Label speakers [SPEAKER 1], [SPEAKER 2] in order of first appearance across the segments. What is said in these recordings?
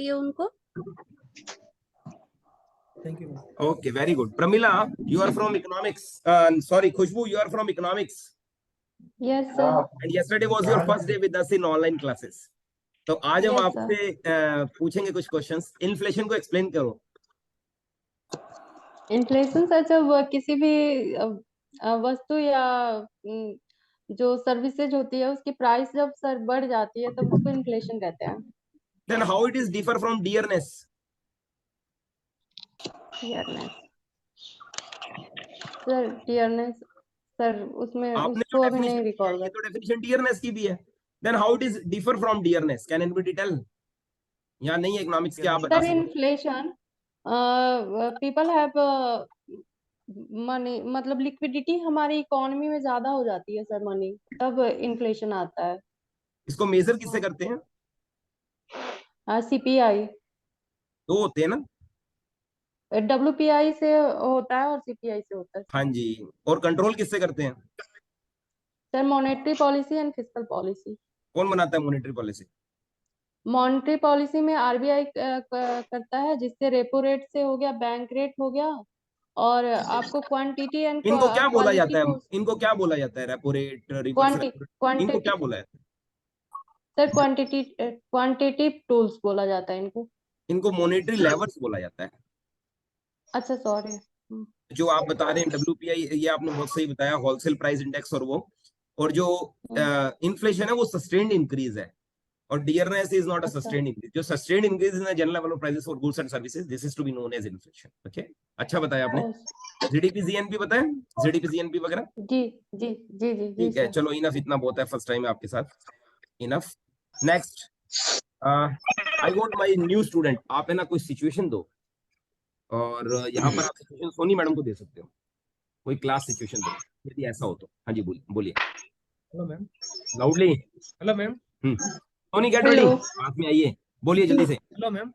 [SPEAKER 1] चाहिए उनको।
[SPEAKER 2] Thank you.
[SPEAKER 3] Okay, very good. Pramila, you are from economics. Sorry, Khushbu, you are from economics.
[SPEAKER 4] Yes, sir.
[SPEAKER 3] And yesterday was your first day with us in online classes. तो आज हम
[SPEAKER 4] Yes,
[SPEAKER 3] आपसे पूछेंगे कुछ questions. Inflation को explain करो।
[SPEAKER 4] Inflation sir जब किसी भी वस्तु या जो सर्विसेज होती है उसकी प्राइस जब सर बढ़ जाती है तब उसको इन्फ्लेशन कहते हैं।
[SPEAKER 3] Then how it is differ from dearness?
[SPEAKER 4] Sir dearness sir उसमें
[SPEAKER 3] आपने
[SPEAKER 4] उसको
[SPEAKER 3] जो
[SPEAKER 4] अभी नहीं
[SPEAKER 3] definition
[SPEAKER 4] रिकॉल
[SPEAKER 3] ये
[SPEAKER 4] कर।
[SPEAKER 3] तो डेफिनेशन डियरनेस की भी है। Then how it is differ from dearness? Can anybody tell? या नहीं इकोनॉमिक्स के आप बता
[SPEAKER 4] सर
[SPEAKER 3] सकते हो?
[SPEAKER 4] इन्फ्लेशन पीपल हैव मनी मतलब लिक्विडिटी हमारी इकोनॉमी में ज्यादा हो जाती है सर मनी तब इन्फ्लेशन आता है।
[SPEAKER 3] इसको मेजर किससे करते हैं?
[SPEAKER 4] सीपीआई
[SPEAKER 3] दो होते हैं ना?
[SPEAKER 4] डब्ल्यूपीआई से होता है और सीपीआई से होता है।
[SPEAKER 3] हाँ जी। और कंट्रोल किससे करते हैं?
[SPEAKER 4] Sir monetary policy and fiscal policy.
[SPEAKER 3] कौन बनाता है मॉनेटरी पॉलिसी?
[SPEAKER 4] मॉनेटरी पॉलिसी में आरबीआई करता है जिससे रेपो रेट से हो गया, बैंक रेट हो गया और आपको क्वांटिटी एंड
[SPEAKER 3] इनको क्या बोला
[SPEAKER 4] क्वालिटी
[SPEAKER 3] जाता है?
[SPEAKER 4] को
[SPEAKER 3] इनको क्या बोला जाता है? Repo rate, reverse repo rate, इनको क्या बोला जाता है?
[SPEAKER 4] सर क्वांटिटेटिव टूल्स बोला जाता है इनको।
[SPEAKER 3] इनको मॉनेटरी लेवर्स बोला जाता है।
[SPEAKER 4] अच्छा सॉरी।
[SPEAKER 3] जो आप बता रहे हैं डब्ल्यूपीआई, ये आपने बहुत सही बताया, होलसेल प्राइस इंडेक्स और वो, और जो इन्फ्लेशन है वो सस्टेन्ड इंक्रीज है, और dearness is not a sustained increase. जो sustained increase in the general level of prices for goods and services, this is to be known as inflation. Okay, अच्छा बताया आपने। जीडीपी जीएनपी बताया, GDP GNP वगैरह।
[SPEAKER 4] जी जी जी जी
[SPEAKER 3] ठीक है, चलो इनफ, इतना बहुत है, फर्स्ट टाइम आपके साथ, enough. Next, I want my new student, आप है ना कोई सिचुएशन दो, और यहाँ पर आप सिचुएशन सोनी मैडम को दे सकते हो, कोई क्लास सिचुएशन दो यदि ऐसा हो तो। हाँ जी, बोलिए।
[SPEAKER 2] Hello, ma'am.
[SPEAKER 3] Loudly.
[SPEAKER 2] Hello, ma'am.
[SPEAKER 3] Soni get ready, पास में आइए, बोलिए जल्दी से।
[SPEAKER 2] Hello, ma'am.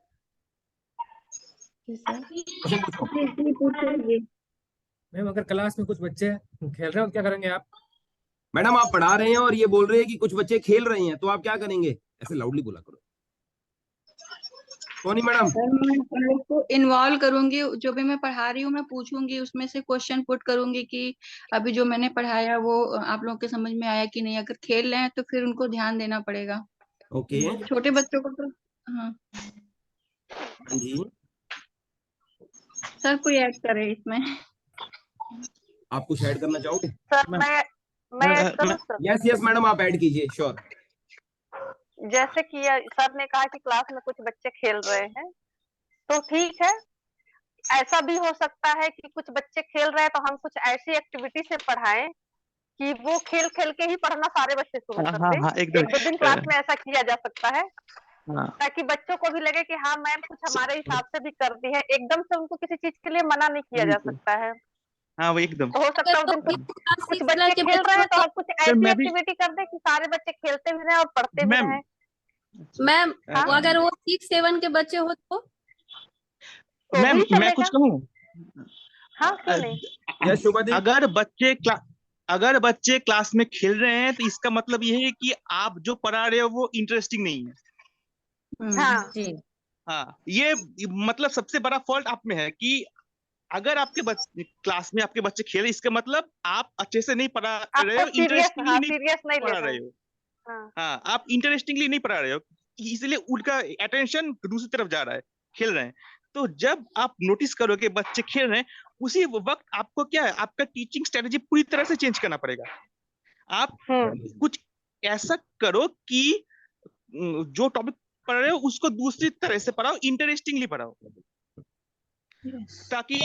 [SPEAKER 3] क्वेश्चन पूछो।
[SPEAKER 2] मैम अगर क्लास में कुछ बच्चे खेल रहे हो तो क्या करेंगे आप?
[SPEAKER 3] मैडम आप पढ़ा रहे हैं और ये बोल रहे हैं कि कुछ बच्चे खेल रहे हैं, तो आप क्या करेंगे? ऐसे लाउडली बोला करो। सोनी मैडम।
[SPEAKER 5] मैं उसको इन्वॉल्व करूंगी, जो भी मैं पढ़ा रही हूँ मैं पूछूंगी, उसमें से क्वेश्चन पुट करूंगी कि अभी जो मैंने पढ़ाया वो आप लोगों के समझ में आया कि नहीं। अगर खेल रहे हैं तो फिर उनको ध्यान देना पड़ेगा।
[SPEAKER 3] ओके।
[SPEAKER 5] छोटे बच्चों को तो हाँ।
[SPEAKER 3] हाँ जी,
[SPEAKER 5] सर कोई ऐड करे इसमें?
[SPEAKER 3] आप कुछ ऐड करना चाहोगे?
[SPEAKER 6] सर मैं ऐड करूं सर?
[SPEAKER 3] यस यस मैडम, आप ऐड कीजिए, श्योर।
[SPEAKER 6] जैसे कि सर ने कहा कि क्लास में कुछ बच्चे खेल रहे हैं, तो ठीक है, ऐसा भी हो सकता है कि कुछ बच्चे खेल रहे हैं तो हम कुछ ऐसी एक्टिविटी से पढ़ाएं कि वो खेल खेल के ही पढ़ना सारे बच्चे शुरू कर दें। एक दो दिन क्लास में ऐसा किया जा सकता है, ताकि बच्चों को भी लगे कि हाँ मैम कुछ हमारे हिसाब से भी करती है। एकदम से उनको किसी चीज के लिए मना नहीं किया जा सकता है।
[SPEAKER 7] हाँ वो एकदम
[SPEAKER 6] तो हो सकता है उस दिन कुछ बच्चे खेल रहे हैं तो हम कुछ ऐसी एक्टिविटी कर दें कि सारे बच्चे खेलते भी रहें और पढ़ते भी रहें।
[SPEAKER 1] मैम अगर वो 6-7 के बच्चे हो तो
[SPEAKER 7] मैम मैं कुछ कहूँ?
[SPEAKER 6] हाँ क्यों नहीं।
[SPEAKER 7] अगर बच्चे क्लास में खेल रहे हैं तो इसका मतलब ये है कि आप जो पढ़ा रहे हो वो इंटरेस्टिंग नहीं है।
[SPEAKER 6] हाँ
[SPEAKER 5] जी
[SPEAKER 7] हाँ, ये मतलब सबसे बड़ा फॉल्ट आप में है कि अगर आपके क्लास में आपके बच्चे खेल रहे, इसका मतलब आप अच्छे से नहीं पढ़ा रहे हो, इंटरेस्टिंगली नहीं पढ़ा रहे हो। हाँ, आप इंटरेस्टिंगली नहीं पढ़ा रहे हो, इसलिए उनका अटेंशन दूसरी तरफ जा रहा है, खेल रहे हैं। तो जब आप नोटिस करो कि बच्चे खेल रहे हैं, उसी वक्त आपको क्या है, आपका टीचिंग स्ट्रेटजी पूरी तरह से चेंज करना पड़ेगा। आप कुछ ऐसा करो कि जो टॉपिक पढ़ रहे हो उसको दूसरी तरह से पढ़ाओ, इंटरेस्टिंगली पढ़ाओ, ताकि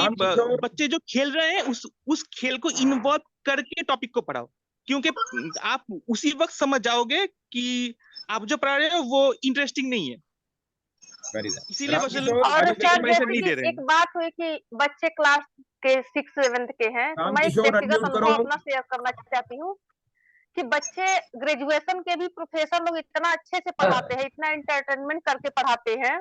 [SPEAKER 7] बच्चे जो खेल रहे हैं उस खेल को इन्वॉल्व करके टॉपिक को पढ़ाओ, क्योंकि आप उसी वक्त समझ जाओगे कि आप जो पढ़ा रहे हो वो इंटरेस्टिंग नहीं है। इसीलिए
[SPEAKER 6] और सर जैसे एक बात हुई कि बच्चे क्लास के 6-7 के हैं, तो मैं एक व्यक्तिगत अनुभव अपना शेयर करना चाहती हूँ कि बच्चे ग्रेजुएशन के भी प्रोफेसर लोग इतना अच्छे से पढ़ाते हैं, इतना एंटरटेनमेंट करके पढ़ाते हैं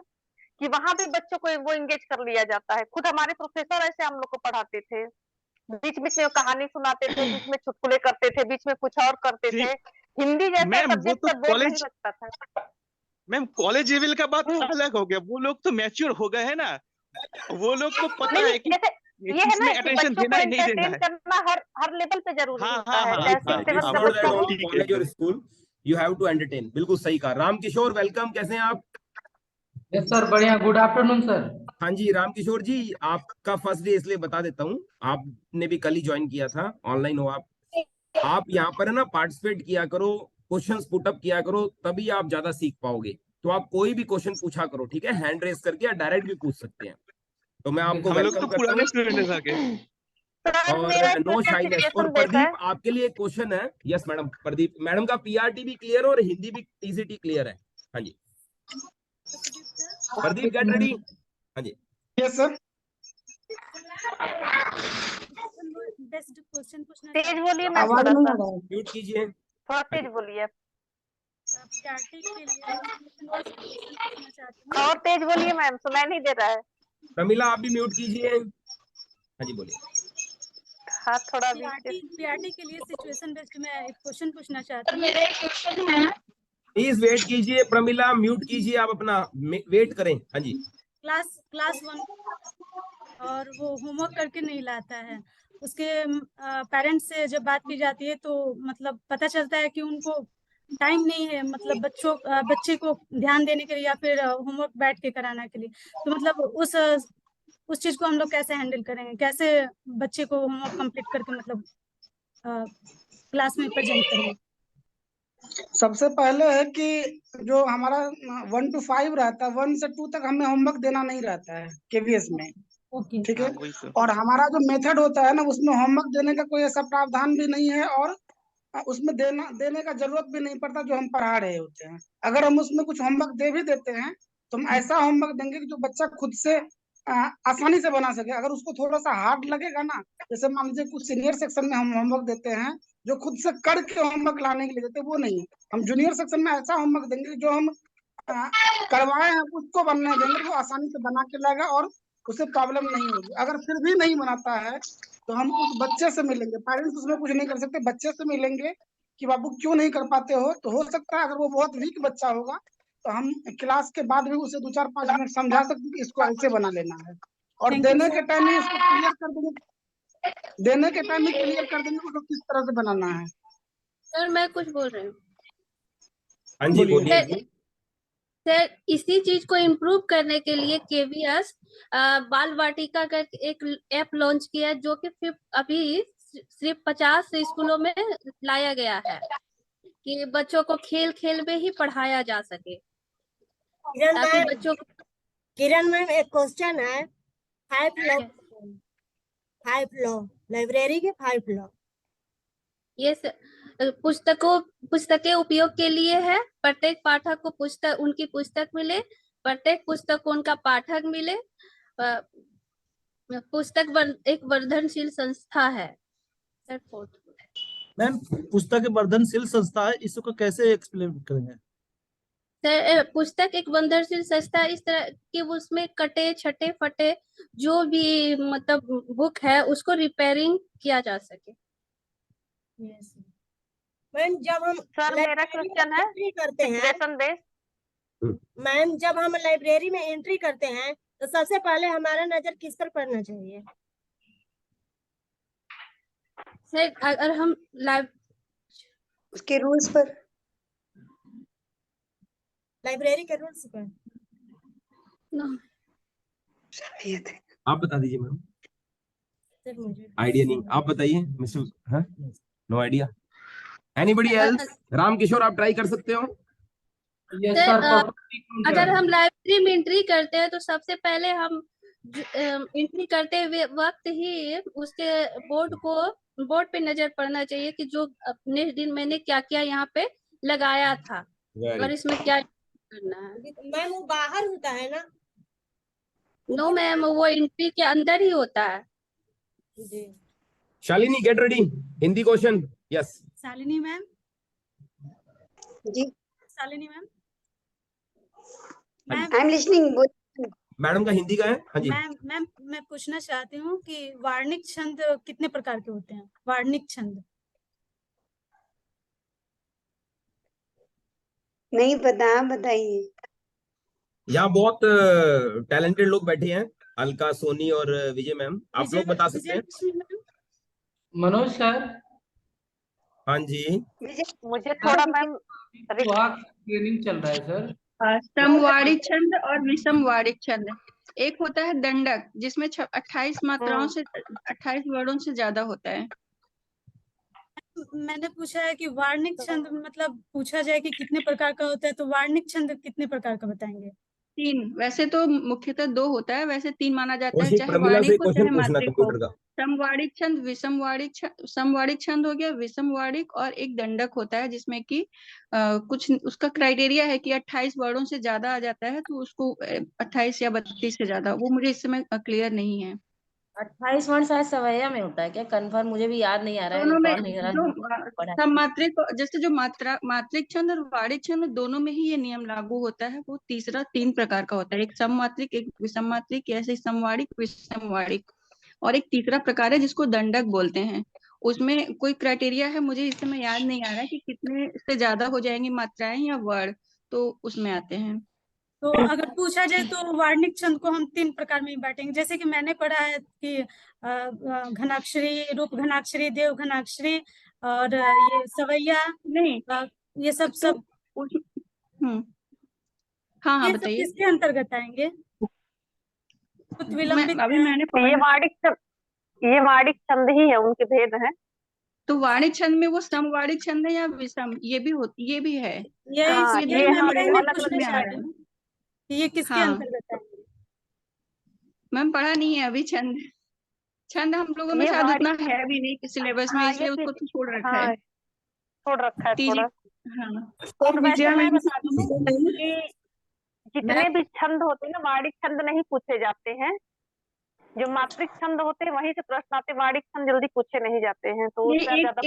[SPEAKER 6] कि वहां भी बच्चों को वो एंगेज कर लिया जाता है। खुद हमारे प्रोफेसर ऐसे हम लोग को पढ़ाते थे, बीच बीच में कहानी सुनाते थे, बीच में चुटकुले करते थे, बीच में कुछ और करते थे। हिंदी जैसा सब्जेक्ट पर बोर नहीं लगता था।
[SPEAKER 7] मैम कॉलेज लेवल का बात अलग हो गया, वो लोग तो मैच्योर हो गए हैं ना, वो लोग को पता है कि
[SPEAKER 6] ये है ना
[SPEAKER 7] किसमें
[SPEAKER 6] कि
[SPEAKER 7] अटेंशन
[SPEAKER 6] बच्चों
[SPEAKER 7] देना
[SPEAKER 6] को
[SPEAKER 7] है नहीं देना
[SPEAKER 6] एंश्योर
[SPEAKER 7] है।
[SPEAKER 6] करना हर लेवल पे जरूरी
[SPEAKER 7] हाँ
[SPEAKER 6] होता
[SPEAKER 7] हाँ
[SPEAKER 6] है,
[SPEAKER 7] हाँ
[SPEAKER 6] चाहे
[SPEAKER 7] हाँ,
[SPEAKER 6] 6th 7th
[SPEAKER 7] हाँ,
[SPEAKER 6] का
[SPEAKER 7] वो
[SPEAKER 6] बच्चा
[SPEAKER 7] तो
[SPEAKER 6] हो।
[SPEAKER 7] ठीक है
[SPEAKER 3] कॉलेज और
[SPEAKER 7] एकदम।
[SPEAKER 3] School you have to entertain, बिल्कुल सही कहा। राम किशोर वेलकम, कैसे हैं आप?
[SPEAKER 8] यस सर, बढ़िया। Good afternoon sir.
[SPEAKER 3] हाँ जी राम किशोर जी, आपका फर्स्ट डे इसलिए बता देता हूँ, आपने भी कल ही ज्वाइन किया था, ऑनलाइन हो आप यहाँ पर है ना पार्टिसिपेट किया करो, क्वेश्चंस पुट अप किया करो, तभी आप ज्यादा सीख पाओगे। तो आप कोई भी क्वेश्चन पूछा करो, ठीक है, हैंड रेस करके या डायरेक्ट भी पूछ सकते हैं। तो मैं आपको
[SPEAKER 7] हम लोग
[SPEAKER 3] वेलकम
[SPEAKER 7] तो
[SPEAKER 3] करता
[SPEAKER 7] पुराने
[SPEAKER 3] हूँ।
[SPEAKER 7] स्टूडेंट है सर के।
[SPEAKER 6] सर
[SPEAKER 3] और
[SPEAKER 6] मेरा
[SPEAKER 3] नो
[SPEAKER 6] क्वेश्चन
[SPEAKER 3] शाइनेस। और
[SPEAKER 6] सिचुएशन बेस्ड है।
[SPEAKER 3] प्रदीप आपके लिए एक क्वेश्चन है। यस मैडम, प्रदीप मैडम का पीआरटी भी क्लियर है और हिंदी भी टीसीटी क्लियर है। हाँ जी प्रदीप गेट रेडी। हाँ जी
[SPEAKER 8] यस सर।
[SPEAKER 9] क्वेश्चन पूछना
[SPEAKER 6] तेज
[SPEAKER 9] चाहती
[SPEAKER 6] बोलिए मैम,
[SPEAKER 8] आवाज
[SPEAKER 6] थोड़ा
[SPEAKER 8] नहीं
[SPEAKER 6] सा
[SPEAKER 8] आ रहा है।
[SPEAKER 3] म्यूट कीजिए।
[SPEAKER 6] थोड़ा तेज बोलिए,
[SPEAKER 9] स्टार्टिंग के लिए क्वेश्चन पूछना चाहती हूँ।
[SPEAKER 6] और तेज बोलिए मैम, सुनाई नहीं दे रहा है।
[SPEAKER 3] प्रमिला आप भी म्यूट कीजिए। हाँ जी बोलिए।
[SPEAKER 6] हाँ थोड़ा भी।
[SPEAKER 9] पीआरटी के लिए सिचुएशन बेस्ड में एक क्वेश्चन पूछना चाहती हूँ।
[SPEAKER 3] प्लीज वेट कीजिए, प्रमिला म्यूट कीजिए, आप अपना वेट करें। हाँ जी
[SPEAKER 9] क्लास 1 और वो होमवर्क करके नहीं लाता है, उसके पेरेंट्स से जब बात की जाती है तो मतलब पता चलता है कि उनको टाइम नहीं है, मतलब बच्चे को ध्यान देने के लिए या फिर होमवर्क बैठ के कराने के लिए। तो मतलब उस चीज को हम लोग कैसे हैंडल करेंगे, कैसे बच्चे को होमवर्क कंप्लीट करके मतलब क्लास में प्रेजेंट करेंगे?
[SPEAKER 8] सबसे पहले है कि जो हमारा 1 to 5 रहता है, 1 से 2 तक हमें होमवर्क देना नहीं रहता है केवीएस में।
[SPEAKER 9] ओके
[SPEAKER 8] ठीक है।
[SPEAKER 7] हाँ, वही तो।
[SPEAKER 8] और हमारा जो मेथड होता है ना, उसमें होमवर्क देने का कोई ऐसा प्रावधान भी नहीं है, और उसमें देने का जरूरत भी नहीं पड़ता जो हम पढ़ा रहे होते हैं। अगर हम उसमें कुछ होमवर्क दे भी देते हैं तो हम ऐसा होमवर्क देंगे कि जो बच्चा खुद से आसानी से बना सके। अगर उसको थोड़ा सा हार्ड लगेगा ना, जैसे मान लीजिए कुछ सीनियर सेक्शन में हम होमवर्क देते हैं जो खुद से करके होमवर्क लाने के लिए देते हैं, वो नहीं है। हम जूनियर सेक्शन में ऐसा होमवर्क देंगे जो हम करवाए हैं उसको बनने देंगे, वो आसानी से बना के लाएगा और उसे प्रॉब्लम नहीं होगी। अगर फिर भी नहीं बनाता है तो हम उस बच्चे से मिलेंगे, पेरेंट्स उसमें कुछ नहीं कर सकते, बच्चे से मिलेंगे कि बाबू क्यों नहीं कर पाते हो। तो हो सकता है अगर वो बहुत वीक बच्चा होगा तो हम क्लास के बाद भी उसे 2-4-5 मिनट समझा सकते हैं कि इसको ऐसे बना लेना है, और देने के टाइम ही उसको क्लियर कर देंगे, देने के टाइम ही क्लियर कर देंगे उसको किस तरह से बनाना है।
[SPEAKER 1] सर मैं कुछ बोल रही हूँ।
[SPEAKER 3] हाँ जी बोलिए।
[SPEAKER 1] सर इसी चीज को इम्प्रूव करने के लिए केवीएस बाल वाटिका का एक ऐप लॉन्च किया है, जो कि अभी सिर्फ 50 स्कूलों में लाया गया है कि बच्चों को खेल खेल में ही पढ़ाया जा सके, ताकि बच्चों को।
[SPEAKER 10] किरण मैम एक क्वेश्चन है। 5 लॉ लाइब्रेरी के 5 लॉ
[SPEAKER 1] ये पुस्तकें उपयोग के लिए है। प्रत्येक पाठक को उनकी पुस्तक मिले, प्रत्येक पुस्तक को उनका पाठक मिले। पुस्तक एक वर्धनशील संस्था है।
[SPEAKER 11] मैम पुस्तक एक वर्धनशील संस्था है, इसको कैसे एक्सप्लेन करेंगे?
[SPEAKER 1] सर पुस्तक एक वर्धनशील संस्था इस तरह कि उसमें कटे छटे फटे जो भी मतलब बुक है उसको रिपेयरिंग किया जा सके।
[SPEAKER 10] मैम जब हम
[SPEAKER 6] सर मेरा क्वेश्चन है
[SPEAKER 10] एंट्री करते हैं,
[SPEAKER 6] सिचुएशन बेस्ड।
[SPEAKER 10] मैम जब हम लाइब्रेरी में एंट्री करते हैं तो सबसे पहले हमारा नजर किस पर पड़ना चाहिए?
[SPEAKER 1] सर अगर हम
[SPEAKER 10] उसके रूल्स पर, लाइब्रेरी के रूल्स पर।
[SPEAKER 3] आप बता दीजिए मैम।
[SPEAKER 10] सर मुझे
[SPEAKER 3] आइडिया नहीं, आप बताइए mister. No idea. Anybody else? Ram Kishore आप ट्राई कर सकते हो।
[SPEAKER 1] अगर हम लाइब्रेरी में एंट्री करते हैं तो सबसे पहले हम एंट्री करते हुए वक्त ही उसके बोर्ड पे नजर पड़ना चाहिए कि जो अपने दिन मैंने क्या क्या यहाँ पे लगाया था और इसमें क्या करना है।
[SPEAKER 10] मैम वो बाहर होता है ना?
[SPEAKER 1] नो मैम, वो एंट्री के अंदर ही होता है।
[SPEAKER 10] जी।
[SPEAKER 3] Shalini get ready, Hindi question. Yes
[SPEAKER 9] Shalini ma'am.
[SPEAKER 10] जी
[SPEAKER 9] Shalini ma'am.
[SPEAKER 10] I am listening.
[SPEAKER 3] Madam का हिंदी का है। हाँ जी
[SPEAKER 9] मैम मैं पूछना चाहती हूँ कि वार्णिक छंद कितने प्रकार के होते हैं? वार्णिक छंद
[SPEAKER 12] नहीं पता, आप बताइए।
[SPEAKER 3] यहाँ बहुत टैलेंटेड लोग बैठे हैं, अलका, सोनी और विजय मैम, आप लोग बता सकते हैं।
[SPEAKER 13] मनोज सर,
[SPEAKER 3] हाँ जी।
[SPEAKER 6] मुझे थोड़ा मैम
[SPEAKER 13] ट्रेनिंग चल रहा है सर।
[SPEAKER 5] समवाड़िक छंद और विषमवाड़िक छंद। एक होता है दंडक, जिसमें 28 मात्राओं से 28 वर्णों से ज्यादा होता है।
[SPEAKER 9] मैंने पूछा है कि वार्णिक छंद मतलब पूछा जाए कि कितने प्रकार का होता है, तो वार्णिक छंद कितने प्रकार का बताएंगे?
[SPEAKER 5] 3। वैसे तो मुख्यतः 2 होता है, वैसे 3 माना जाता है,
[SPEAKER 3] कोशिश
[SPEAKER 5] चाहे
[SPEAKER 3] प्रमिला से
[SPEAKER 5] वार्णिक हो
[SPEAKER 3] क्वेश्चन
[SPEAKER 5] चाहे
[SPEAKER 3] पूछना
[SPEAKER 5] मात्रिक हो।
[SPEAKER 3] कंप्यूटर का।
[SPEAKER 5] समवाड़िक छंद, समवाड़िक छंद हो गया, विषमवाड़िक, और एक दंडक होता है जिसमें कि कुछ उसका क्राइटेरिया है कि 28 वर्णों से ज्यादा आ जाता है तो उसको 28 या 32 से ज्यादा, वो मुझे इस समय क्लियर नहीं है।
[SPEAKER 14] 28 वर्ण शायद सवैया में होता है क्या? कंफर्म मुझे भी याद नहीं आ रहा है,
[SPEAKER 5] दोनों में
[SPEAKER 14] रिकॉल नहीं हो
[SPEAKER 5] जो
[SPEAKER 14] रहा है।
[SPEAKER 5] सममात्रिक, जैसे जो मात्रिक छंद और वाड़िक छंद दोनों में ही ये नियम लागू होता है। वो 3 प्रकार का होता है, एक सममात्रिक, एक विषममात्रिक, ऐसे समवाड़िक, विषमवाड़िक, और एक तीसरा प्रकार है जिसको दंडक बोलते हैं। उसमें कोई क्राइटेरिया है, मुझे इस समय याद नहीं आ रहा है कि कितने से ज्यादा हो जाएंगी मात्राएं या वर्ण, तो उसमें आते हैं।
[SPEAKER 9] तो अगर पूछा जाए तो वार्णिक छंद को हम 3 प्रकार में ही बांटेंगे, जैसे कि मैंने पढ़ा है कि घनाक्षरी, रूप घनाक्षरी, देव घनाक्षरी, और ये सवैया,
[SPEAKER 5] नहीं
[SPEAKER 9] ये सब
[SPEAKER 5] हाँ
[SPEAKER 9] ये सब
[SPEAKER 5] बताइए।
[SPEAKER 9] किसके अंतर्गत आएंगे? कुछ विलंबित
[SPEAKER 5] अभी मैंने
[SPEAKER 6] ये वार्णिक छंद ही है, उनके भेद हैं।
[SPEAKER 5] तो वाणिक छंद में वो समवाड़िक छंद है या विषम, ये भी है।
[SPEAKER 9] ये मैं पूछना चाह रही हूँ, ये किसके
[SPEAKER 5] हाँ।
[SPEAKER 9] अंतर्गत आएंगे?
[SPEAKER 5] मैम पढ़ा नहीं है अभी छंद हम लोगों में शायद उतना है भी नहीं सिलेबस में, इसलिए उसको तो छोड़ रखा है।
[SPEAKER 6] छोड़ रखा है थोड़ा।
[SPEAKER 5] हाँ।
[SPEAKER 6] और वैसे मैं बता दूं कि जितने भी छंद होते हैं ना, वार्णिक छंद नहीं पूछे जाते हैं। जो मात्रिक छंद होते हैं वहीं से प्रश्न आते हैं, वार्णिक छंद जल्दी पूछे नहीं जाते हैं। तो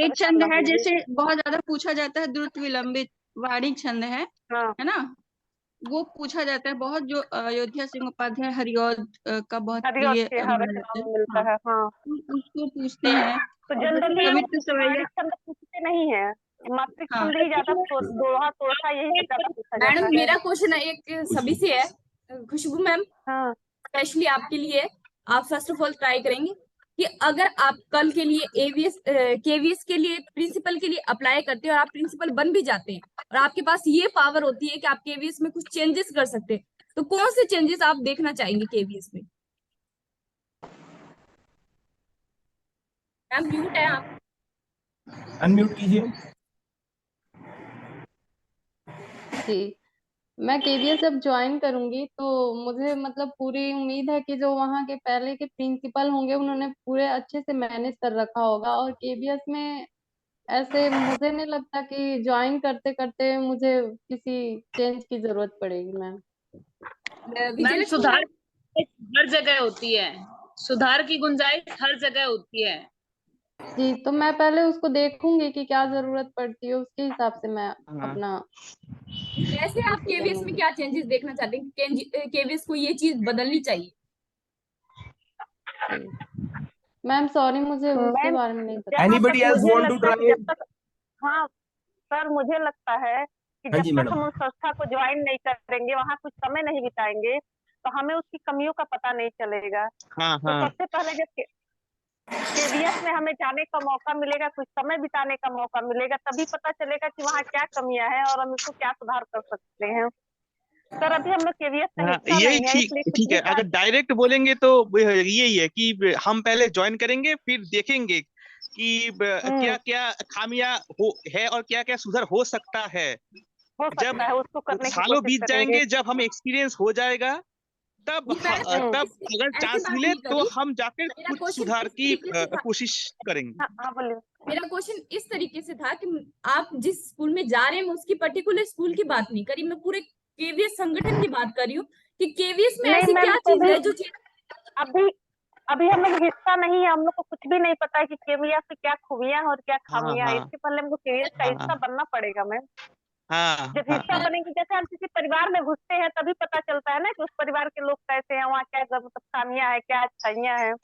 [SPEAKER 5] एक छंद है जैसे बहुत ज्यादा पूछा जाता है, द्रुत विलंबित वार्णिक छंद है ना, वो पूछा जाता है बहुत, जो अयोध्या सिंह उपाध्याय हरिऔध का बहुत प्रिय
[SPEAKER 6] मिलता है। हाँ,
[SPEAKER 5] उसको पूछते हैं।
[SPEAKER 6] तो जनरली वार्णिक छंद पूछते नहीं है, मात्रिक छंद ही ज्यादा, दोहा तोड़सा यही ज्यादा पूछा जाता है।
[SPEAKER 15] मैडम मेरा क्वेश्चन एक सभी से है, खुशबू मैम, स्पेशली आपके लिए। आप फर्स्ट ऑफ ऑल ट्राई करेंगे कि अगर आप कल के लिए केवीएस के लिए प्रिंसिपल के लिए अप्लाई करते हैं और आप प्रिंसिपल बन भी जाते हैं और आपके पास ये पावर होती है कि आप केवीएस में कुछ चेंजेस कर सकते हैं, तो कौन से चेंजेस आप देखना चाहेंगे केवीएस में? मैम म्यूट है आप,
[SPEAKER 3] अनम्यूट कीजिए।
[SPEAKER 4] जी, मैं केवीएस जब ज्वाइन करूंगी तो मुझे मतलब पूरी उम्मीद है कि जो वहाँ के पहले के प्रिंसिपल होंगे उन्होंने पूरे अच्छे से मैनेज कर रखा होगा, और केवीएस में ऐसे मुझे नहीं लगता कि ज्वाइन करते करते मुझे किसी चेंज की जरूरत पड़ेगी मैम।
[SPEAKER 16] मैम सुधार हर जगह होती है, सुधार की गुंजाइश हर जगह होती है।
[SPEAKER 4] जी, तो मैं पहले उसको देखूंगी कि क्या जरूरत पड़ती है, उसके हिसाब से मैं अपना
[SPEAKER 15] वैसे आप केवीएस में क्या चेंजेस देखना चाहते हैं? केवीएस को ये चीज बदलनी चाहिए।
[SPEAKER 4] मैम सॉरी, मुझे उसके बारे में नहीं पता।
[SPEAKER 3] Anybody else want to try?
[SPEAKER 6] हाँ सर, मुझे लगता है कि जब तक हम उस संस्था को ज्वाइन नहीं करेंगे, वहाँ कुछ समय नहीं बिताएंगे, तो हमें उसकी कमियों का पता नहीं चलेगा। तो सबसे पहले जब केवीएस में हमें जाने का मौका मिलेगा, कुछ समय बिताने का मौका मिलेगा, तभी पता चलेगा कि वहाँ क्या कमियां हैं और हम इसको क्या सुधार कर सकते हैं। सर अभी हम लोग केवीएस में हिस्सा नहीं है,
[SPEAKER 7] ठीक है। अगर डायरेक्ट बोलेंगे तो यही है कि हम पहले ज्वाइन करेंगे, फिर देखेंगे कि क्या क्या खामियां है और क्या क्या सुधार हो सकता है। जब सालों बीत जाएंगे, जब हम एक्सपीरियंस हो जाएगा, तब अगर चांस मिले तो हम जाकर कुछ सुधार की कोशिश करेंगे।
[SPEAKER 15] मेरा क्वेश्चन इस तरीके से था कि आप जिस स्कूल में जा रहे हैं, मैं उसकी पर्टिकुलर स्कूल की बात नहीं करी, मैं पूरे केवीएस संगठन की बात कर रही हूँ कि केवीएस में ऐसी क्या चीज है जो
[SPEAKER 6] अभी हम लोग हिस्सा नहीं है, हम लोग को कुछ भी नहीं पता है कि केवीएस की क्या खूबियां और क्या खामियां है। इसके पहले हमको केवीएस का हिस्सा बनना पड़ेगा मैम। जब हिस्सा बनेंगे, जैसे हम किसी परिवार में घुसते हैं तभी पता चलता है ना कि उस परिवार के लोग कैसे हैं, वहाँ क्या मतलब खामियां है, क्या अच्छाइयां हैं।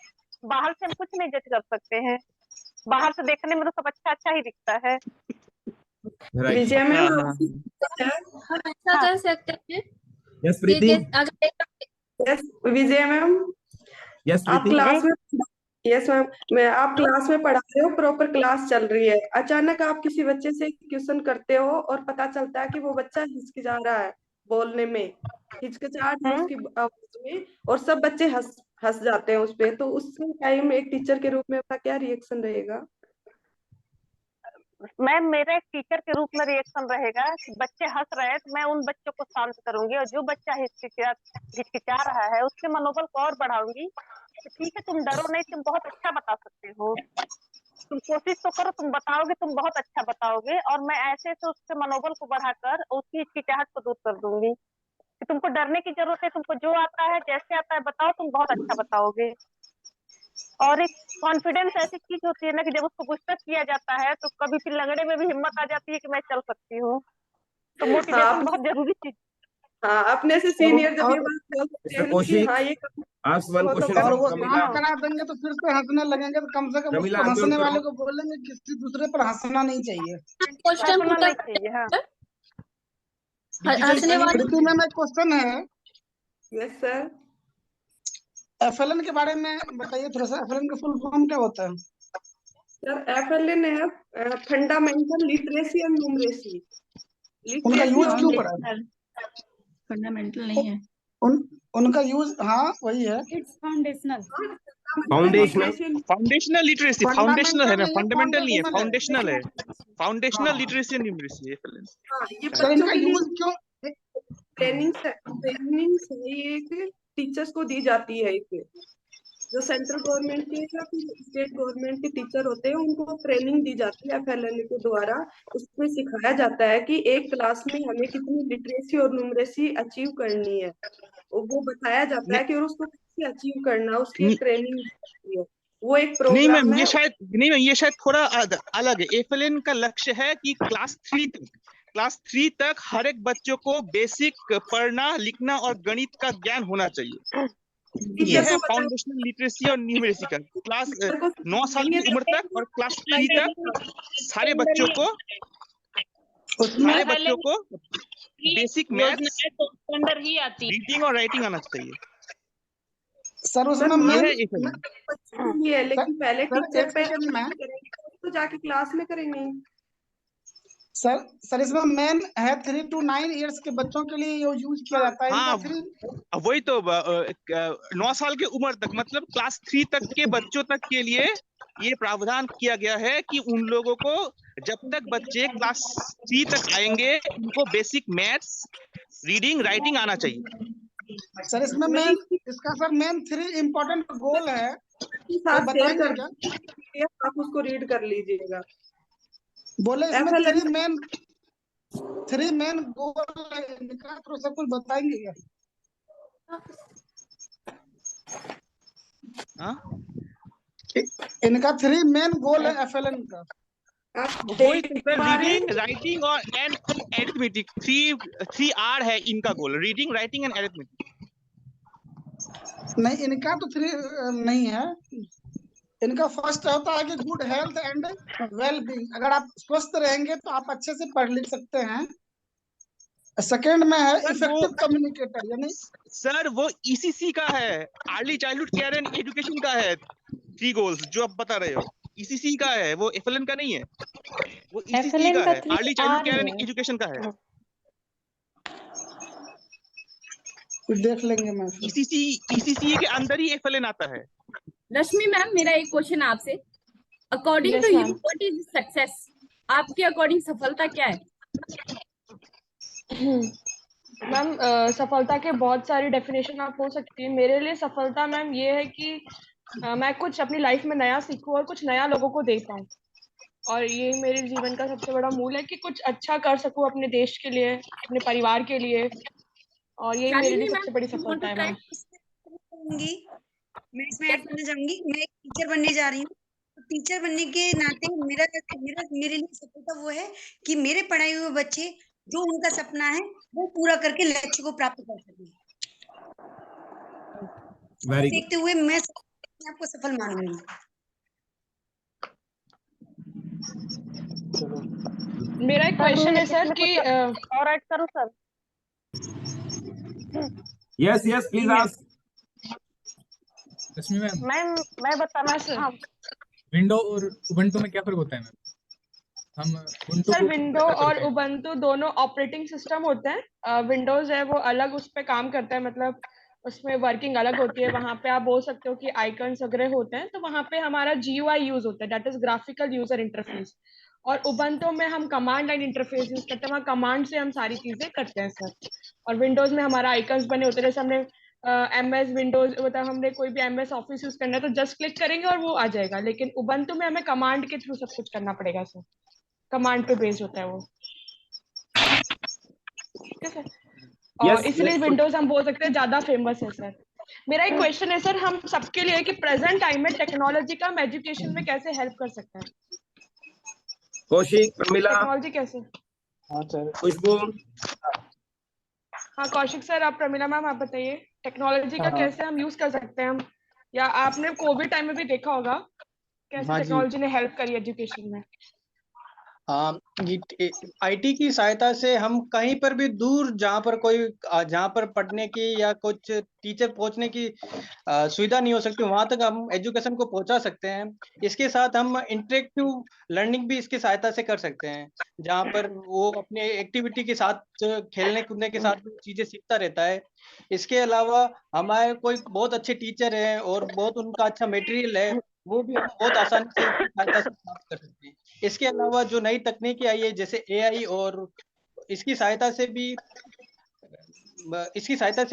[SPEAKER 6] बाहर से हम कुछ नहीं जज कर सकते हैं, बाहर से देखने में तो सब अच्छा अच्छा ही दिखता है।
[SPEAKER 3] राइट।
[SPEAKER 12] विजय मैम
[SPEAKER 1] हम ऐसा कर सकते हैं
[SPEAKER 3] यस
[SPEAKER 1] कि
[SPEAKER 3] प्रीति।
[SPEAKER 12] यस विजय मैम
[SPEAKER 3] यस
[SPEAKER 12] आप
[SPEAKER 3] प्रीति।
[SPEAKER 12] क्लास में यस मैम आप क्लास में पढ़ा रहे हो, प्रॉपर क्लास चल रही है, अचानक आप किसी बच्चे से क्वेश्चन करते हो और पता चलता है कि वो बच्चा हिचकिचा रहा है बोलने में, हिचकिचाहट है उसकी आवाज में और सब बच्चे हंस जाते हैं उस पे, तो उस टाइम एक टीचर के रूप में आपका क्या रिएक्शन रहेगा?
[SPEAKER 6] मैम मेरा एक टीचर के रूप में रिएक्शन रहेगा कि बच्चे हंस रहे हैं तो मैं उन बच्चों को शांत करूंगी और जो बच्चा हिचकिचा रहा है उसके मनोबल को और बढ़ाऊंगी कि ठीक है तुम डरो नहीं, तुम बहुत अच्छा बता सकते हो, तुम कोशिश तो करो, तुम बताओगे, तुम बहुत अच्छा बताओगे। और मैं ऐसे से उसके मनोबल को बढ़ाकर उसकी हिचकिचाहट को दूर कर दूंगी कि तुमको डरने की जरूरत है, तुमको जो आता है जैसे आता है बताओ, तुम बहुत अच्छा बताओगे। और एक कॉन्फिडेंस ऐसी चीज होती है ना कि जब उसको पुशअप किया जाता है तो कभी फिर लगने में भी हिम्मत आ जाती है कि मैं चल सकती हूँ। तो मोटिवेशन बहुत जरूरी चीज।
[SPEAKER 12] हाँ अपने से सीनियर जब ये बात बोलते हैं कि हाँ ये
[SPEAKER 3] Ask one question
[SPEAKER 8] और
[SPEAKER 3] from
[SPEAKER 8] वो
[SPEAKER 3] Pramila.
[SPEAKER 8] काम करा देंगे तो फिर से हंसने लगेंगे, तो कम से कम
[SPEAKER 3] Pramila,
[SPEAKER 8] उसको हंसने
[SPEAKER 3] unmute
[SPEAKER 8] वाले
[SPEAKER 3] करो.
[SPEAKER 8] को बोलेंगे किसी दूसरे पर हंसना नहीं चाहिए।
[SPEAKER 1] क्वेश्चन पुट
[SPEAKER 6] नहीं चाहिए। हाँ
[SPEAKER 1] हंसने वाले
[SPEAKER 8] प्रीति मैम एक क्वेश्चन है।
[SPEAKER 12] Yes sir.
[SPEAKER 8] एफएलएन के बारे में बताइए थोड़ा सा, एफएलएन का फुल फॉर्म क्या होता है?
[SPEAKER 12] सर एफएलएन है फंडामेंटल लिटरेसी एंड न्यूमरेसी।
[SPEAKER 8] उनका यूज क्यों पड़ा है?
[SPEAKER 5] फंडामेंटल नहीं है
[SPEAKER 8] उनका यूज, हाँ वही है।
[SPEAKER 9] It's foundational
[SPEAKER 7] foundational literacy, foundational है ना, फंडामेंटल नहीं है,
[SPEAKER 8] फाउंडेशनल
[SPEAKER 7] फाउंडेशनल है, फाउंडेशनल लिटरेसी एंड न्यूमरेसी।
[SPEAKER 12] हाँ ये
[SPEAKER 8] सर
[SPEAKER 12] बच्चों
[SPEAKER 8] इनका
[SPEAKER 12] के लिए
[SPEAKER 8] यूज क्यों?
[SPEAKER 12] ट्रेनिंग एक टीचर्स को दी जाती है, एक जो सेंट्रल गवर्नमेंट के या फिर स्टेट गवर्नमेंट के टीचर होते हैं उनको ट्रेनिंग दी जाती है एफएलएन के द्वारा। उसमें सिखाया जाता है कि एक क्लास में हमें कितनी लिटरेसी और न्यूमरेसी अचीव करनी है, और वो बताया जाता है कि और उसको कैसे अचीव करना है, उसकी ट्रेनिंग है। वो एक
[SPEAKER 7] नहीं
[SPEAKER 12] प्रोग्राम
[SPEAKER 7] मैम,
[SPEAKER 12] है।
[SPEAKER 7] ये शायद थोड़ा अलग है। एफएलएन का लक्ष्य है कि क्लास 3 तक हर एक बच्चों को बेसिक पढ़ना लिखना और गणित का ज्ञान होना चाहिए। ये है फाउंडेशनल लिटरेसी और न्यूमरेसी का। क्लास 9 साल की उम्र तक और क्लास 3 तक सारे बच्चों को बेसिक मैथ्स
[SPEAKER 16] अंदर ही आती
[SPEAKER 7] रीडिंग और राइटिंग आना चाहिए।
[SPEAKER 8] सर उसमें
[SPEAKER 12] ये है, लेकिन पहले टीचर पे तो जाके क्लास में करेंगे।
[SPEAKER 8] सर इसमें मेन है 3 to 9 इयर्स के बच्चों के लिए यूज किया जाता है।
[SPEAKER 7] हाँ वही तो 9 साल की उम्र तक, मतलब क्लास 3 तक के बच्चों तक के लिए ये प्रावधान किया गया है कि उन लोगों को जब तक बच्चे क्लास 3 तक आएंगे उनको बेसिक मैथ्स रीडिंग राइटिंग आना चाहिए।
[SPEAKER 8] सर इसमें मेन 3 इम्पोर्टेंट गोल है,
[SPEAKER 12] तो
[SPEAKER 8] बताएंगे क्या?
[SPEAKER 12] आप उसको रीड कर लीजिएगा।
[SPEAKER 8] बोले इसमें 3 मेन गोल है इनका, तो सब कुछ बताएंगे क्या? इनका 3 मेन गोल है एफएलएन का।
[SPEAKER 7] रीडिंग राइटिंग और एंड अरिथमेटिक, 3R है इनका गोल, रीडिंग राइटिंग एंड अरिथमेटिक।
[SPEAKER 8] नहीं इनका तो 3 नहीं है। इनका फर्स्ट होता है कि good health and well being, अगर आप स्वस्थ रहेंगे तो आप अच्छे से पढ़ लिख सकते हैं। सेकंड में है इफेक्टिव कम्युनिकेटर, यानी
[SPEAKER 7] सर वो ईसीसी का है, early childhood care and education का है 3 गोल्स जो आप बता रहे हो, ईसीसी का है, वो एफएलएन का नहीं है, वो ईसीसी का है, early childhood care and education का है।
[SPEAKER 8] देख लेंगे मैं।
[SPEAKER 7] ईसीसी के अंदर ही एफएलएन आता है।
[SPEAKER 15] रश्मि मैम मेरा एक क्वेश्चन आपसे, according to you what is success? आपके अकॉर्डिंग सफलता क्या है?
[SPEAKER 17] मैम सफलता के बहुत सारी डेफिनेशन आप हो सकती है। मेरे लिए सफलता मैम ये है कि मैं कुछ अपनी लाइफ में नया सीखूं और कुछ नया लोगों को दे पाऊं, और ये मेरे जीवन का सबसे बड़ा मूल है कि कुछ अच्छा कर सकूं अपने देश के लिए, अपने परिवार के लिए, और यही मेरे लिए सबसे बड़ी सफलता है मैम।
[SPEAKER 18] मैं इसमें ऐड करना चाहूंगी, मैं एक टीचर बनने जा रही हूँ। टीचर बनने के नाते मेरे लिए सफलता वो है कि मेरे पढ़ाए हुए बच्चे जो उनका सपना है वो पूरा करके लक्ष्य को प्राप्त कर सकें। देखते हुए मैं आपको सफल मानूंगी।
[SPEAKER 17] मेरा एक क्वेश्चन है सर कि
[SPEAKER 6] और ऐड करूं sir?
[SPEAKER 3] Yes yes please ask.
[SPEAKER 2] Rashmi ma'am,
[SPEAKER 6] मैं बताना हाँ।
[SPEAKER 2] विंडो और उबंटू में क्या फर्क होता है मैम? हम उबंटू
[SPEAKER 17] सर
[SPEAKER 2] को
[SPEAKER 17] विंडो
[SPEAKER 2] कैसे
[SPEAKER 17] और
[SPEAKER 2] करते हैं?
[SPEAKER 17] उबंटू दोनों ऑपरेटिंग सिस्टम होते हैं। विंडोज है वो अलग उस पे काम करता है, मतलब उसमें वर्किंग अलग होती है। वहां पे आप बोल सकते हो कि आइकन्स वगैरह होते हैं, तो वहां पे हमारा GUI यूज होता है, that is graphical user interface. और उबंटू में हम कमांड लाइन इंटरफेस यूज करते हैं, वहाँ कमांड से हम सारी चीजें करते हैं सर। और विंडोज में हमारा आइकन्स बने होते हैं, जैसे हमने MS विंडोज मतलब हमने कोई भी MS ऑफिस यूज करना है तो जस्ट क्लिक करेंगे और वो आ जाएगा। लेकिन उबंटू में हमें कमांड के थ्रू सब कुछ करना पड़ेगा सर, कमांड पे बेस्ड होता है वो। ठीक है सर, और इसलिए विंडोज हम बोल सकते हैं ज्यादा फेमस है सर। मेरा एक क्वेश्चन है सर हम सबके लिए कि प्रेजेंट टाइम में टेक्नोलॉजी का हम एजुकेशन में कैसे हेल्प कर सकते हैं?
[SPEAKER 3] कौशिक, प्रमिला,
[SPEAKER 17] टेक्नोलॉजी कैसे?
[SPEAKER 11] हाँ सर।
[SPEAKER 3] खुशबू।
[SPEAKER 17] हाँ कौशिक सर, आप प्रमिला मैम आप बताइए टेक्नोलॉजी का कैसे हम यूज कर सकते हैं हम, या आपने कोविड टाइम में भी देखा होगा कैसे
[SPEAKER 19] हाँ जी।
[SPEAKER 17] टेक्नोलॉजी ने हेल्प करी एजुकेशन में।
[SPEAKER 19] IT की सहायता से हम कहीं पर भी दूर जहाँ पर पढ़ने की या कुछ टीचर पहुंचने की सुविधा नहीं हो सकती, वहां तक हम एजुकेशन को पहुंचा सकते हैं। इसके साथ हम इंटरेक्टिव लर्निंग भी इसकी सहायता से कर सकते हैं, जहाँ पर वो अपने एक्टिविटी के साथ खेलने कूदने के साथ चीजें सीखता रहता है। इसके अलावा हमारे कोई बहुत अच्छे टीचर हैं और बहुत उनका अच्छा मटेरियल है, वो भी हम बहुत आसानी से इसकी सहायता से प्राप्त कर सकते हैं। इसके अलावा जो नई तकनीकी आई है जैसे AI, और इसकी सहायता से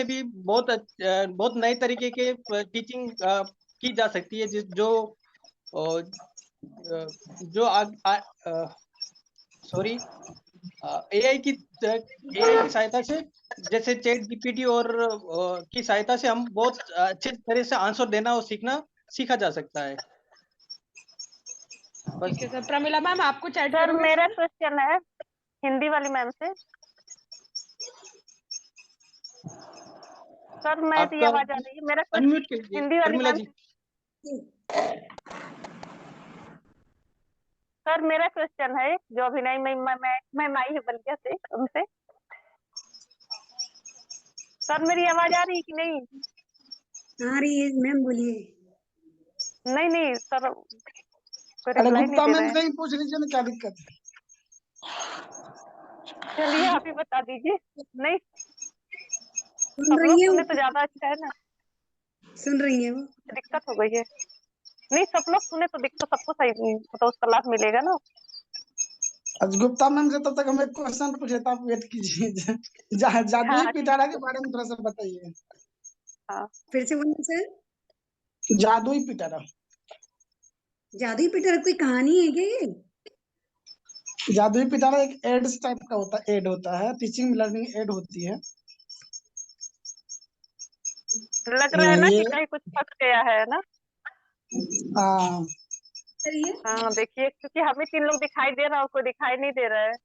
[SPEAKER 19] भी बहुत नए तरीके के टीचिंग की जा सकती है, सॉरी AI की सहायता से, जैसे ChatGPT और की सहायता से हम बहुत अच्छे तरह से आंसर देना और सीखा जा सकता है।
[SPEAKER 17] ठीक है सर। प्रमिला मैम आप कुछ ऐड
[SPEAKER 6] सर
[SPEAKER 17] करोगे?
[SPEAKER 6] मेरा क्वेश्चन है हिंदी वाली मैम से। सर मैं तो ये आवाज आ रही है, मेरा
[SPEAKER 19] अनम्यूट कीजिए
[SPEAKER 6] हिंदी वाली
[SPEAKER 19] प्रमिला
[SPEAKER 6] मैम।
[SPEAKER 19] जी।
[SPEAKER 6] सर मेरा क्वेश्चन है जो अभिनय मैं माई है बलिया से, उनसे। सर मेरी आवाज आ रही है कि नहीं?
[SPEAKER 18] आ रही है मैम, बोलिए।
[SPEAKER 6] नहीं सर
[SPEAKER 8] अरे गुप्ता मैम से ही पूछ लीजिए ना, क्या दिक्कत है?
[SPEAKER 6] चलिए आप ही बता दीजिए। नहीं
[SPEAKER 18] सुन
[SPEAKER 6] सब
[SPEAKER 18] रही
[SPEAKER 6] लोग
[SPEAKER 18] है
[SPEAKER 6] सुने
[SPEAKER 18] वो?
[SPEAKER 6] तो ज्यादा अच्छा है ना।
[SPEAKER 18] सुन रही है वो?
[SPEAKER 6] दिक्कत हो गई है। नहीं सब लोग सुने तो दिक्कत, सबको सही तो उसका लाभ मिलेगा ना।
[SPEAKER 8] आज गुप्ता मैम से तब तक हम एक क्वेश्चन पूछे तो आप वेट कीजिए। जादुई पिटारा के बारे में थोड़ा सा बताइए।
[SPEAKER 18] फिर से बोलिए सर।
[SPEAKER 8] जादुई पिटारा।
[SPEAKER 18] जादुई पिटारा कोई कहानी है क्या ये?
[SPEAKER 8] जादुई पिटारा एक एड्स टाइप का होता है, टीचिंग लर्निंग एड होती है।
[SPEAKER 6] लग रहा है ना कि कहीं कुछ फंस गया है ना। हाँ देखिए, क्योंकि हमें 3 लोग दिखाई दे रहा है, कोई दिखाई नहीं दे रहा है।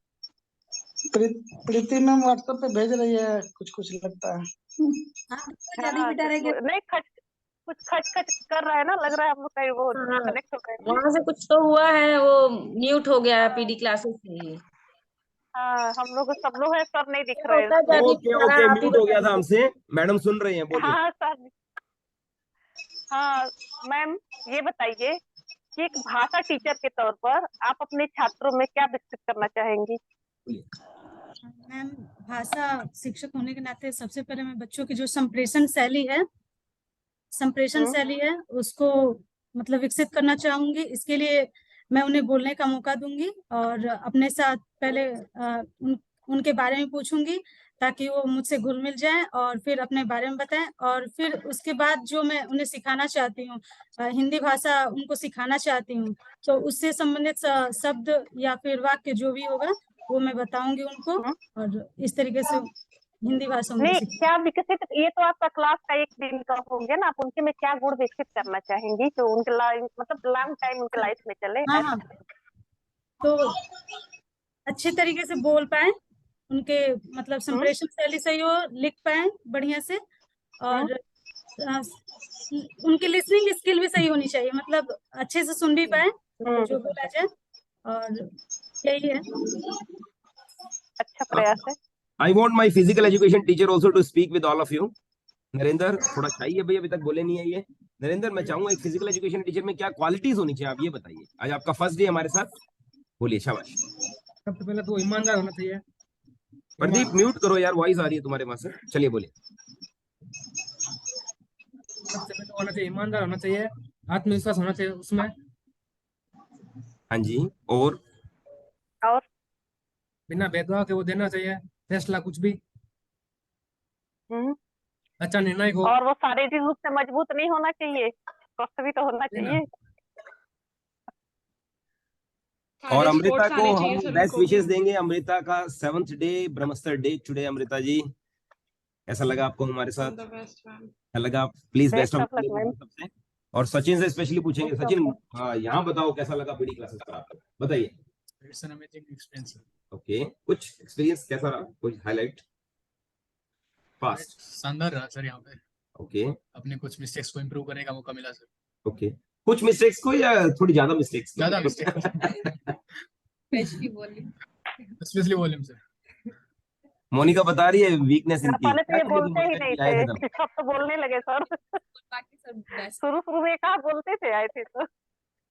[SPEAKER 8] प्रीति मैम व्हाट्सएप पे भेज रही है कुछ लगता है।
[SPEAKER 6] नहीं कुछ खच कर रहा है ना, लग रहा है हम लोग कहीं वो कनेक्ट हो गए।
[SPEAKER 14] वहां से कुछ तो हुआ है, वो म्यूट हो गया है PD क्लासेस से।
[SPEAKER 6] हाँ हम लोग सब लोग है, सर नहीं दिख रहे हैं।
[SPEAKER 3] ओके म्यूट हो गया था हमसे। मैडम सुन रही हैं, बोलिए।
[SPEAKER 6] हाँ सर। हाँ मैम ये बताइए कि एक भाषा टीचर के तौर पर आप अपने छात्रों में क्या विकसित करना चाहेंगी?
[SPEAKER 9] मैम भाषा शिक्षक होने के नाते सबसे पहले मैं बच्चों की जो संप्रेषण शैली है उसको मतलब विकसित करना चाहूंगी। इसके लिए मैं उन्हें बोलने का मौका दूंगी और अपने साथ पहले उनके बारे में पूछूंगी ताकि वो मुझसे घुल मिल जाएं और फिर अपने बारे में बताएं। और फिर उसके बाद जो मैं उन्हें सिखाना चाहती हूँ, हिंदी भाषा उनको सिखाना चाहती हूँ, तो उससे संबंधित शब्द या फिर वाक्य जो भी होगा वो मैं बताऊंगी उनको, और इस तरीके से हिंदी भाषा उनको
[SPEAKER 6] नहीं क्या विकसित, ये तो आपका क्लास का एक दिन का हो गया ना, आप उनके में क्या गुण विकसित करना चाहेंगी जो उनके मतलब लॉन्ग टाइम उनके लाइफ में चले?
[SPEAKER 9] हाँ तो अच्छे तरीके से बोल पाए, उनके मतलब संप्रेषण शैली सही हो, लिख पाए बढ़िया से, और उनकी लिसनिंग स्किल भी सही होनी चाहिए, मतलब अच्छे से सुन भी पाए जो बोला जाए, और यही है।
[SPEAKER 6] अच्छा प्रयास है।
[SPEAKER 3] I want my physical education teacher also to speak with all of you. Narendra थोड़ा चाहिए भाई, अभी तक बोले नहीं है ये। नरेंद्र मैं चाहूंगा एक फिजिकल एजुकेशन टीचर में क्या क्वालिटीज होनी चाहिए, आप ये बताइए। आज आपका फर्स्ट डे हमारे साथ, बोलिए। शाबाश।
[SPEAKER 2] सबसे पहले तो ईमानदार होना चाहिए।
[SPEAKER 3] प्रदीप म्यूट करो यार, वॉइस आ रही है तुम्हारे वहां से। चलिए बोलिए।
[SPEAKER 2] सबसे पहले होना चाहिए ईमानदार होना चाहिए, आत्मविश्वास होना चाहिए उसमें।
[SPEAKER 3] हाँ जी। और
[SPEAKER 2] बिना भेदभाव के वो देना चाहिए फैसला कुछ भी। अच्छा निर्णय हो।
[SPEAKER 6] और वो शारीरिक रूप से मजबूत नहीं होना चाहिए, स्वस्थ भी तो होना चाहिए।
[SPEAKER 3] और अमृता को हम बेस्ट विशेष देंगे। अमृता का 7th day Brahmastra day today. Amrita ji कैसा लगा आपको हमारे साथ? क्या लगा? प्लीज बेस्ट ऑफ सबसे। और सचिन से स्पेशली पूछेंगे। सचिन यहाँ बताओ कैसा लगा पीडी क्लासेस पर आपको, बताइए।
[SPEAKER 2] It's an amazing experience.
[SPEAKER 3] Okay, कुछ एक्सपीरियंस कैसा रहा, कुछ हाईलाइट? फास्ट
[SPEAKER 2] शानदार रहा सर यहाँ पे।
[SPEAKER 3] ओके,
[SPEAKER 2] अपने कुछ मिस्टेक्स को इम्प्रूव करने का मौका मिला सर।
[SPEAKER 3] ओके, कुछ मिस्टेक्स को या थोड़ी ज्यादा मिस्टेक्स?
[SPEAKER 2] ज्यादा mistakes specially volume sir.
[SPEAKER 3] Monika बता रही है वीकनेस इनकी।
[SPEAKER 6] पहले तो ये बोलते ही नहीं थे, सब तो बोलने लगे सर। शुरू में कहा बोलते थे, आए थे तो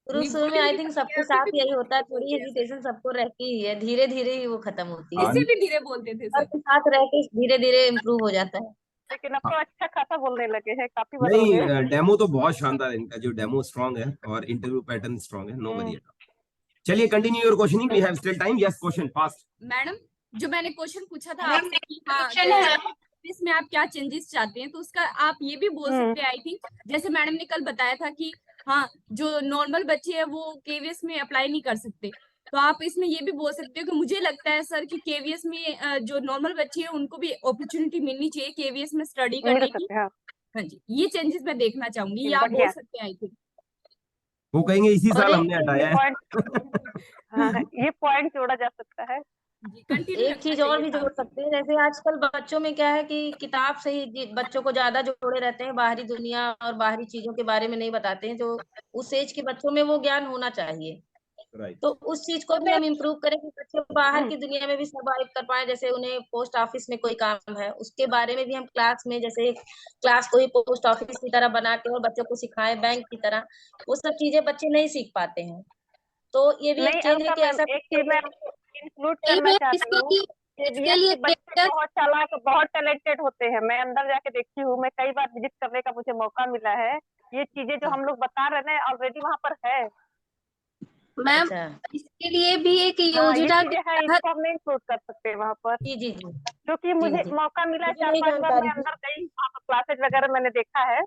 [SPEAKER 14] शुरू में आई थिंक सबके साथ यही होता है, थोड़ी हेजिटेशन सबको रहती ही है, धीरे धीरे ही वो खत्म होती है।
[SPEAKER 15] इससे भी धीरे बोलते थे सर।
[SPEAKER 14] सबके साथ रह के धीरे धीरे इम्प्रूव हो जाता है।
[SPEAKER 6] लेकिन अब तो अच्छा खासा बोलने लगे हैं, काफी बदल गए।
[SPEAKER 3] नहीं, डेमो तो बहुत शानदार है इनका, जो डेमो स्ट्रांग है और इंटरव्यू पैटर्न स्ट्रांग है। No worry. चलिए continue your questioning, we have still time. Yes, question fast.
[SPEAKER 15] Madam जो मैंने क्वेश्चन पूछा था आपसे कि हाँ इसमें आप क्या चेंजेस चाहते हैं, तो उसका आप ये भी बोल सकते हैं। आई थिंक जैसे मैडम ने कल बताया था कि हाँ जो नॉर्मल बच्चे हैं वो केवीएस में अप्लाई नहीं कर सकते, तो आप इसमें ये भी बोल सकते हो कि मुझे लगता है सर कि केवीएस में जो नॉर्मल बच्चे हैं उनको भी अपॉर्चुनिटी मिलनी चाहिए केवीएस में स्टडी करने की। हाँ जी, ये चेंजेस मैं देखना चाहूंगी, ये आप बोल सकते हैं। आई थिंक
[SPEAKER 3] वो कहेंगे इसी साल हमने हटाया है।
[SPEAKER 6] ये पॉइंट जोड़ा जा सकता है।
[SPEAKER 14] एक चीज और भी जोड़ सकते हैं, जैसे आजकल बच्चों में क्या है कि किताब से ही बच्चों को ज्यादा जोड़े रहते हैं, बाहरी दुनिया और बाहरी चीजों के बारे में नहीं बताते हैं, जो उस एज के बच्चों में वो ज्ञान होना चाहिए। तो उस चीज को भी हम इम्प्रूव करें कि बच्चे बाहर की दुनिया में भी सर्वाइव कर पाए। जैसे उन्हें पोस्ट ऑफिस में कोई काम है, उसके बारे में भी हम क्लास में, जैसे क्लास को ही पोस्ट ऑफिस की तरह बना के और बच्चों को सिखाएं बैंक की तरह, वो सब चीजें बच्चे नहीं सीख पाते हैं। तो ये भी एक चीज है कि ऐसा
[SPEAKER 6] एक चीज मैं इंक्लूड करना चाहती हूँ। इसके लिए बच्चे बहुत चालाक, बहुत टैलेंटेड होते हैं। मैं अंदर जाके देखी हूँ, मैं कई बार विजिट करने का मुझे मौका मिला है। ये चीजें जो हम लोग बता रहे हैं ऑलरेडी वहाँ पर है
[SPEAKER 1] मैम। इसके लिए भी एक योजना
[SPEAKER 6] है, इसको हम नहीं इंक्लूड कर सकते वहाँ पर।
[SPEAKER 14] जी
[SPEAKER 6] क्योंकि मुझे मौका मिला 4-5 बार, मैं अंदर गई, क्लासेज वगैरह मैंने देखा है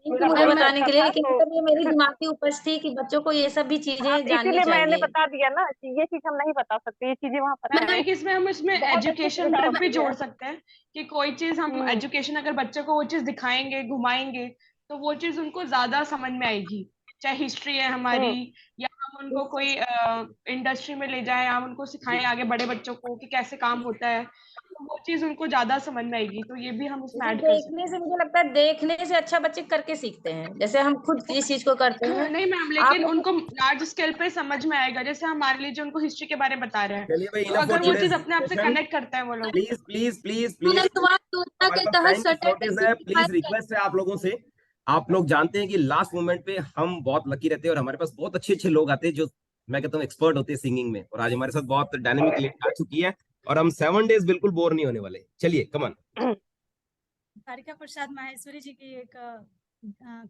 [SPEAKER 14] मुझे बताने के लिए, लेकिन तब ये मेरी दिमाग की उपज थी कि बच्चों को ये सब भी चीजें जाननी चाहिए।
[SPEAKER 6] इसीलिए मैंने बता दिया ना कि ये चीज हम नहीं बता सकते, ये चीजें वहाँ पर है।
[SPEAKER 17] इसमें हम इसमें एजुकेशन तक भी जोड़ सकते हैं कि कोई चीज हम एजुकेशन, अगर बच्चों को वो चीज दिखाएंगे, घुमाएंगे, तो वो चीज उनको ज्यादा समझ में आएगी। चाहे हिस्ट्री है हमारी, या हम उनको कोई इंडस्ट्री में ले जाएं, हम उनको सिखाएं आगे बड़े बच्चों को कि कैसे काम होता है, तो वो चीज उनको ज्यादा समझ में आएगी। तो ये भी हम उसमें ऐड कर सकते हैं।
[SPEAKER 14] देखने से मुझे लगता है देखने से अच्छा बच्चे करके सीखते हैं, जैसे हम खुद इस चीज को करते हैं।
[SPEAKER 17] नहीं मैम, लेकिन उनको लार्ज स्केल पे समझ में आएगा। जैसे हम मान लीजिए उनको हिस्ट्री के बारे में बता रहे हैं, तो अगर वो चीज अपने आप से कनेक्ट करता है वो लोग।
[SPEAKER 3] प्लीज रिक्वेस्ट है आप लोगों से, आप लोग जानते हैं कि लास्ट मोमेंट पे हम बहुत लकी रहते हैं और हमारे पास बहुत अच्छे लोग आते हैं जो मैं कहता हूँ एक्सपर्ट होते हैं सिंगिंग में, और आज हमारे साथ बहुत डायनेमिक लेडी आ चुकी है और हम 7 डेज बिल्कुल बोर नहीं होने वाले। चलिए कमन।
[SPEAKER 9] तारिका प्रसाद माहेश्वरी जी की एक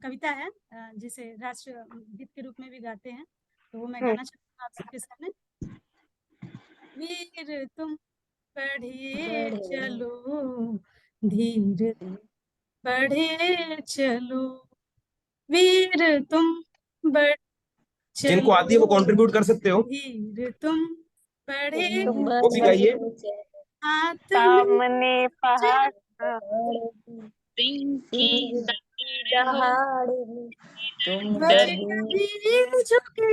[SPEAKER 9] कविता है जिसे राष्ट्र गीत के रूप में भी गाते हैं, तो वो मैं गाना चाहती हूँ आप सबके सामने। वीर तुम बढ़िए चलो, धीरे बढ़े चलो, वीर तुम बढ़
[SPEAKER 3] जिनको आती है वो कंट्रीब्यूट कर सकते हो।
[SPEAKER 9] वीर तुम बढ़े
[SPEAKER 3] वो भी गाइए।
[SPEAKER 6] सामने पहाड़
[SPEAKER 9] झुके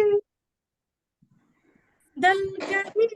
[SPEAKER 9] दल कभी